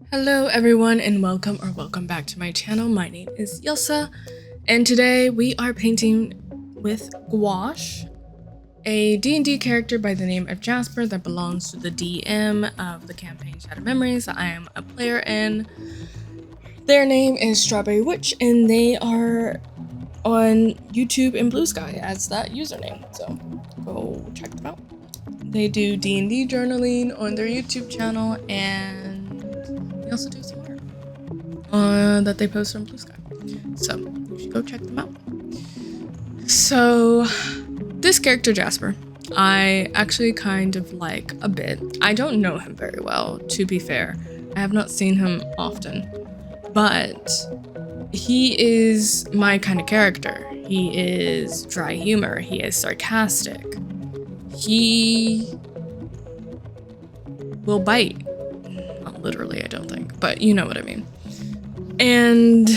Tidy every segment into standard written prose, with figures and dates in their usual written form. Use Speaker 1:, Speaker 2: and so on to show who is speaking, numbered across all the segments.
Speaker 1: Hello everyone and welcome back to my channel. My name is Yelsa and today we are painting with gouache, a D&D character by the name of Jasper that belongs to the DM of the campaign Shattered Memories that I am a player in. Their name is Strawberry Witch and they are on YouTube and Blue Sky as that username, so go check them out. They do D&D journaling on their YouTube channel and they also do some art that they post on Blue Sky. So you should go check them out. So this character Jasper, I actually kind of like a bit. I don't know him very well, to be fair. I have not seen him often, but he is my kind of character. He is dry humor. He is sarcastic. He will bite. Not literally, I don't think, but you know what I mean. And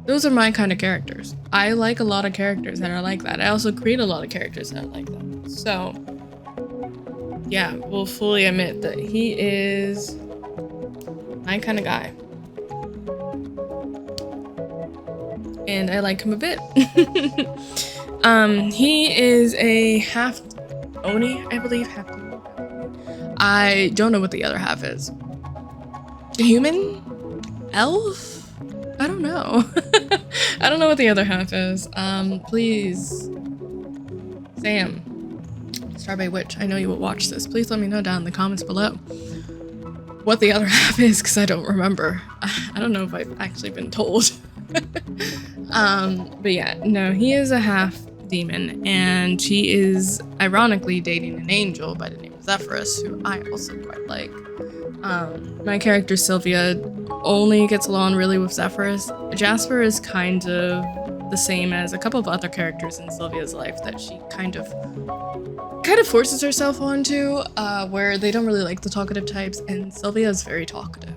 Speaker 1: those are my kind of characters. I like a lot of characters that are like that. I also create a lot of characters that are like that. So yeah, we'll fully admit that he is my kind of guy. And I like him a bit. He is a half Oni, I believe, half demon. I don't know what the other half is. Human? Elf? I don't know. I don't know what the other half is. Please, Sam, Strawberry Witch, I know you will watch this. Please let me know down in the comments below what the other half is, because I don't remember. I don't know if I've actually been told. But yeah, no, he is a half demon, and he is ironically dating an angel by the name of Zephyrus, who I also quite like. My character Sylvia only gets along really with Zephyrus. Jasper is kind of the same as a couple of other characters in Sylvia's life that she kind of forces herself onto, where they don't really like the talkative types, and Sylvia is very talkative,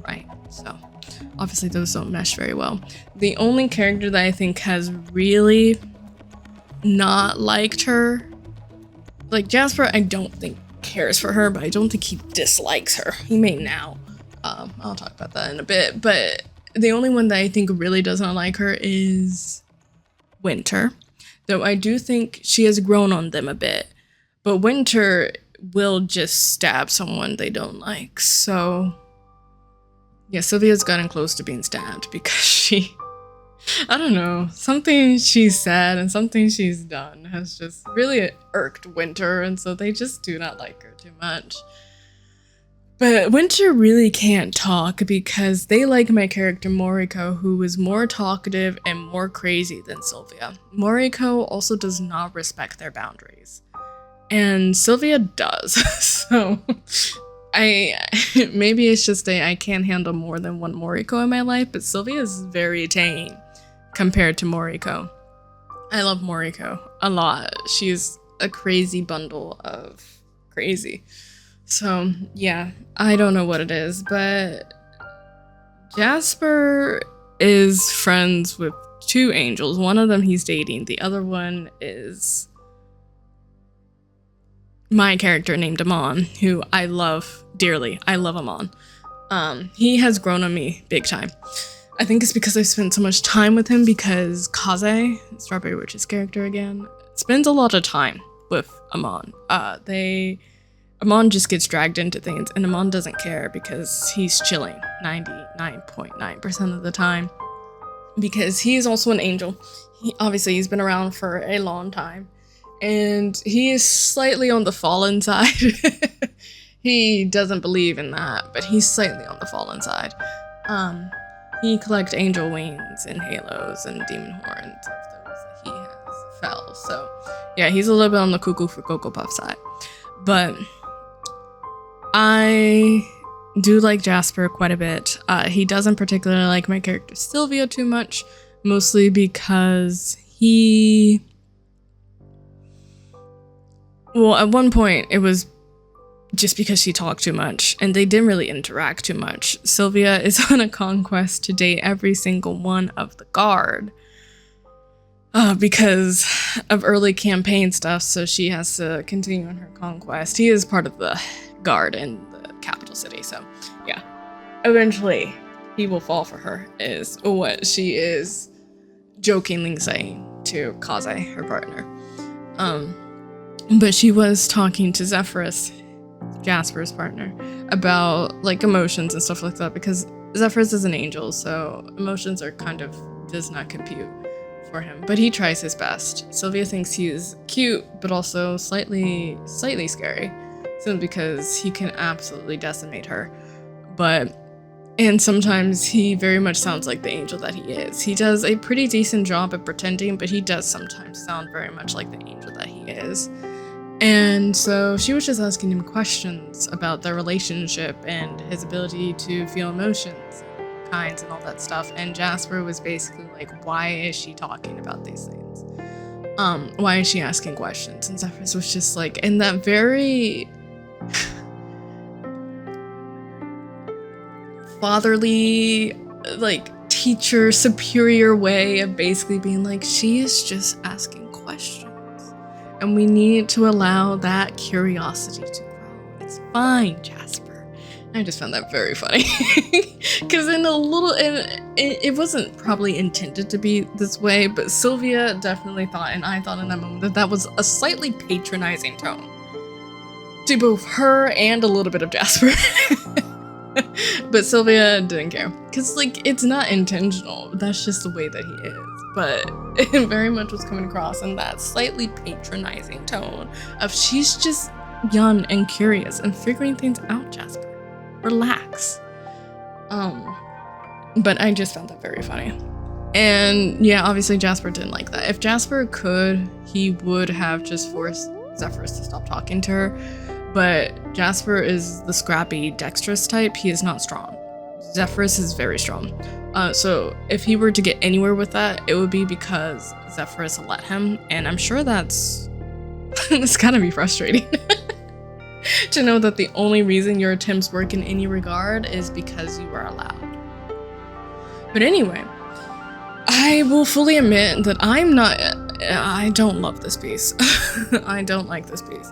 Speaker 1: right? So obviously those don't mesh very well. The only character that I think has really not liked her, like Jasper, I don't think cares for her, but I don't think he dislikes her. He may now. I'll talk about that in a bit, but the only one that I think really does not like her is Winter, though I do think she has grown on them a bit, but Winter will just stab someone they don't like. So yeah, Sylvia's gotten close to being stabbed because I don't know, something she's said and something she's done has just really irked Winter, and so they just do not like her too much. But Winter really can't talk because they like my character Moriko, who is more talkative and more crazy than Sylvia. Moriko also does not respect their boundaries, and Sylvia does. So maybe it's just I can't handle more than one Moriko in my life, but Sylvia is very tame compared to Moriko. I love Moriko a lot. She's a crazy bundle of crazy. So yeah, I don't know what it is, but Jasper is friends with two angels. One of them he's dating. The other one is my character named Amon, who I love dearly. I love Amon. He has grown on me big time. I think it's because I've spent so much time with him, because Kaze, Strawberry Witch's character again, spends a lot of time with Amon. Amon just gets dragged into things, and Amon doesn't care because he's chilling 99.9% of the time, because he is also an angel. Obviously, he's been around for a long time, and he is slightly on the fallen side. He doesn't believe in that, but he's slightly on the fallen side. He collects angel wings and halos and demon horns of those that he has fell. So yeah, he's a little bit on the cuckoo for Cocoa Puff side. But I do like Jasper quite a bit. He doesn't particularly like my character Sylvia too much, mostly because well, at one point it was just because she talked too much and they didn't really interact too much. Sylvia is on a conquest to date every single one of the guard because of early campaign stuff, so she has to continue on her conquest. He is part of the guard in the capital Angel City. So yeah, eventually he will fall for her, is what she is jokingly saying to Kaze, her partner. But she was talking to Zephyrus, Jasper's partner, about like emotions and stuff like that, because Zephyrus is an angel, so emotions are kind of does not compute for him, but he tries his best. Sylvia thinks he is cute, but also slightly scary, simply because he can absolutely decimate her. And sometimes he very much sounds like the angel that he is. He does a pretty decent job at pretending, but he does sometimes sound very much like the angel that he is. And so she was just asking him questions about their relationship and his ability to feel emotions, kinds, and all that stuff. And Jasper was basically like, why is she talking about these things? Why is she asking questions? And Zephyrus was just like, in that very fatherly, like, teacher superior way of basically being like, she is just asking questions. And we need to allow that curiosity to grow. It's fine, Jasper. I just found that very funny. Because it wasn't probably intended to be this way, but Sylvia definitely thought, and I thought in that moment, that was a slightly patronizing tone to both her and a little bit of Jasper. But Sylvia didn't care. Because, like, it's not intentional. That's just the way that he is. But it very much was coming across in that slightly patronizing tone of, she's just young and curious and figuring things out, Jasper. Relax. But I just found that very funny. And yeah, obviously Jasper didn't like that. If Jasper could, he would have just forced Zephyrus to stop talking to her. But Jasper is the scrappy, dexterous type. He is not strong. Zephyrus is very strong. So if he were to get anywhere with that, it would be because Zephyrus let him. And I'm sure that's it's gotta be frustrating to know that the only reason your attempts work in any regard is because you are allowed. But anyway, I will fully admit that I don't love this piece. I don't like this piece.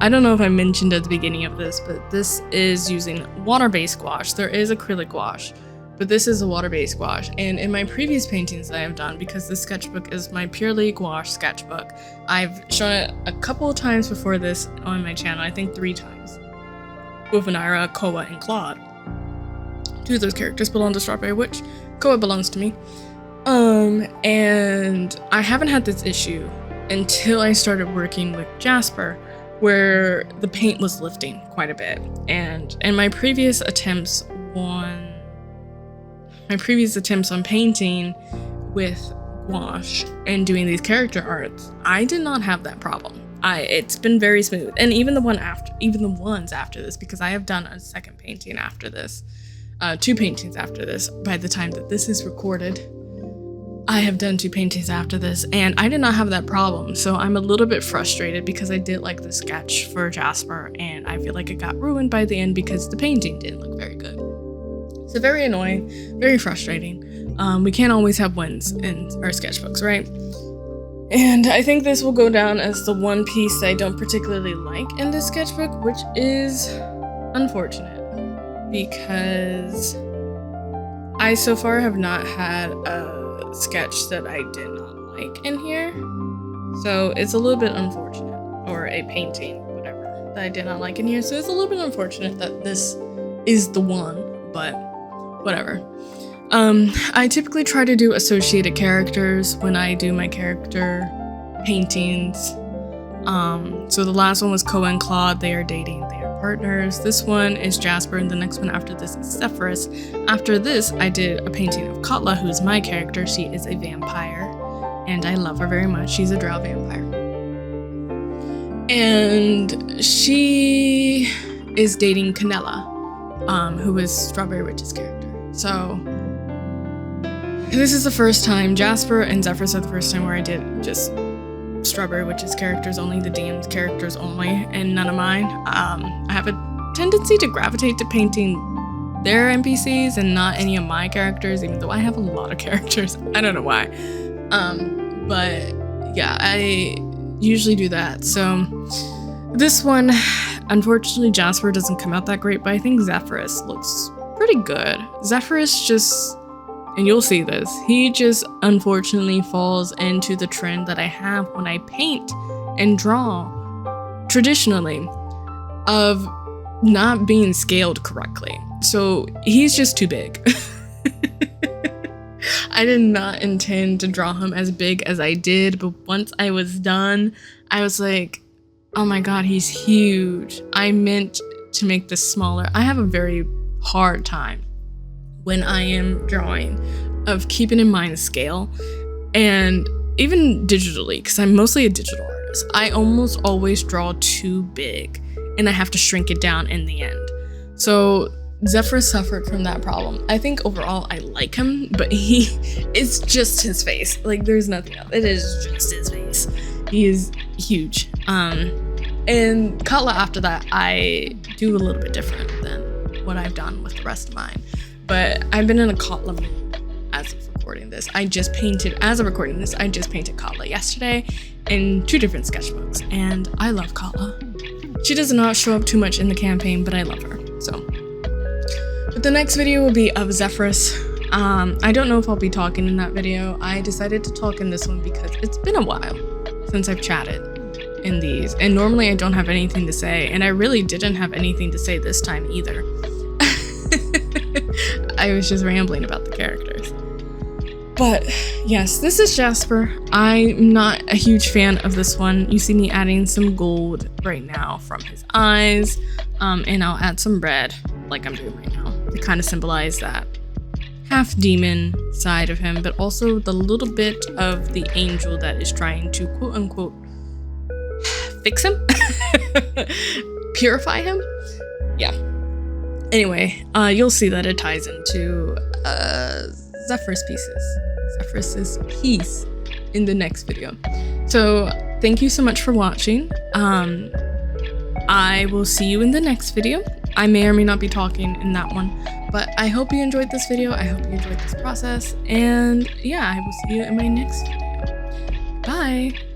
Speaker 1: I don't know if I mentioned at the beginning of this, but this is using water-based gouache. There is acrylic gouache, but this is a water-based gouache. And in my previous paintings that I have done, because this sketchbook is my purely gouache sketchbook, I've shown it a couple of times before this on my channel, I think 3 times, with Venira, Koa, and Claude. 2 of those characters belong to Strawberry Witch. Koa belongs to me. And I haven't had this issue until I started working with Jasper, where the paint was lifting quite a bit. And in my previous attempts on painting with gouache and doing these character arts, I did not have that problem. It's been very smooth. And even the ones after this, because I have done a second painting after this, 2 paintings after this. By the time that this is recorded, I have done 2 paintings after this, and I did not have that problem. So I'm a little bit frustrated because I did like the sketch for Jasper, and I feel like it got ruined by the end because the painting didn't look very good. So very annoying, very frustrating. We can't always have wins in our sketchbooks, right? And I think this will go down as the one piece I don't particularly like in this sketchbook, which is unfortunate because I so far have not had a sketch that I did not like in here. So it's a little bit unfortunate, or a painting, whatever, that I did not like in here. So it's a little bit unfortunate that this is the one, but whatever. I typically try to do associated characters when I do my character paintings. So the last one was Koa and Claude. They are dating, they are partners. This one is Jasper, and the next one after this is Zephyrus. After this, I did a painting of Katla, who is my character. She is a vampire, and I love her very much. She's a drow vampire. And she is dating Canella, who is Strawberry Witch's character. So this is the first time, Jasper and Zephyrus are the first time where I did just Strawberry Witch's characters only, the DM's characters only, and none of mine. I have a tendency to gravitate to painting their NPCs and not any of my characters, even though I have a lot of characters. I don't know why. But yeah, I usually do that. So this one, unfortunately Jasper doesn't come out that great, but I think Zephyrus looks pretty good. Zephyrus just, and you'll see this, he just unfortunately falls into the trend that I have when I paint and draw traditionally of not being scaled correctly. So he's just too big. I did not intend to draw him as big as I did, but once I was done, I was like, oh my god, he's huge. I meant to make this smaller. I have a very hard time when I am drawing of keeping in mind scale, and even digitally, because I'm mostly a digital artist, I almost always draw too big and I have to shrink it down in the end. So Zephyrus suffered from that problem. I think overall I like him, but it's just his face. Like, there's nothing else. It is just his face. He is huge. And Katla after that, I do a little bit different than what I've done with the rest of mine. But I've been in a Katla mood as of recording this. I just painted Katla yesterday in 2 different sketchbooks, and I love Katla. She does not show up too much in the campaign, but I love her, so. But the next video will be of Zephyrus. I don't know if I'll be talking in that video. I decided to talk in this one because it's been a while since I've chatted in these, and normally I don't have anything to say, and I really didn't have anything to say this time either. I was just rambling about the characters. But yes, this is Jasper. I'm not a huge fan of this one. You see me adding some gold right now from his eyes, and I'll add some red like I'm doing right now to kind of symbolize that half demon side of him, but also the little bit of the angel that is trying to quote unquote fix him, purify him. Yeah. Anyway, you'll see that it ties into Zephyrus's piece in the next video. So thank you so much for watching. I will see you in the next video. I may or may not be talking in that one, but I hope you enjoyed this video. I hope you enjoyed this process, and yeah, I will see you in my next video. Bye.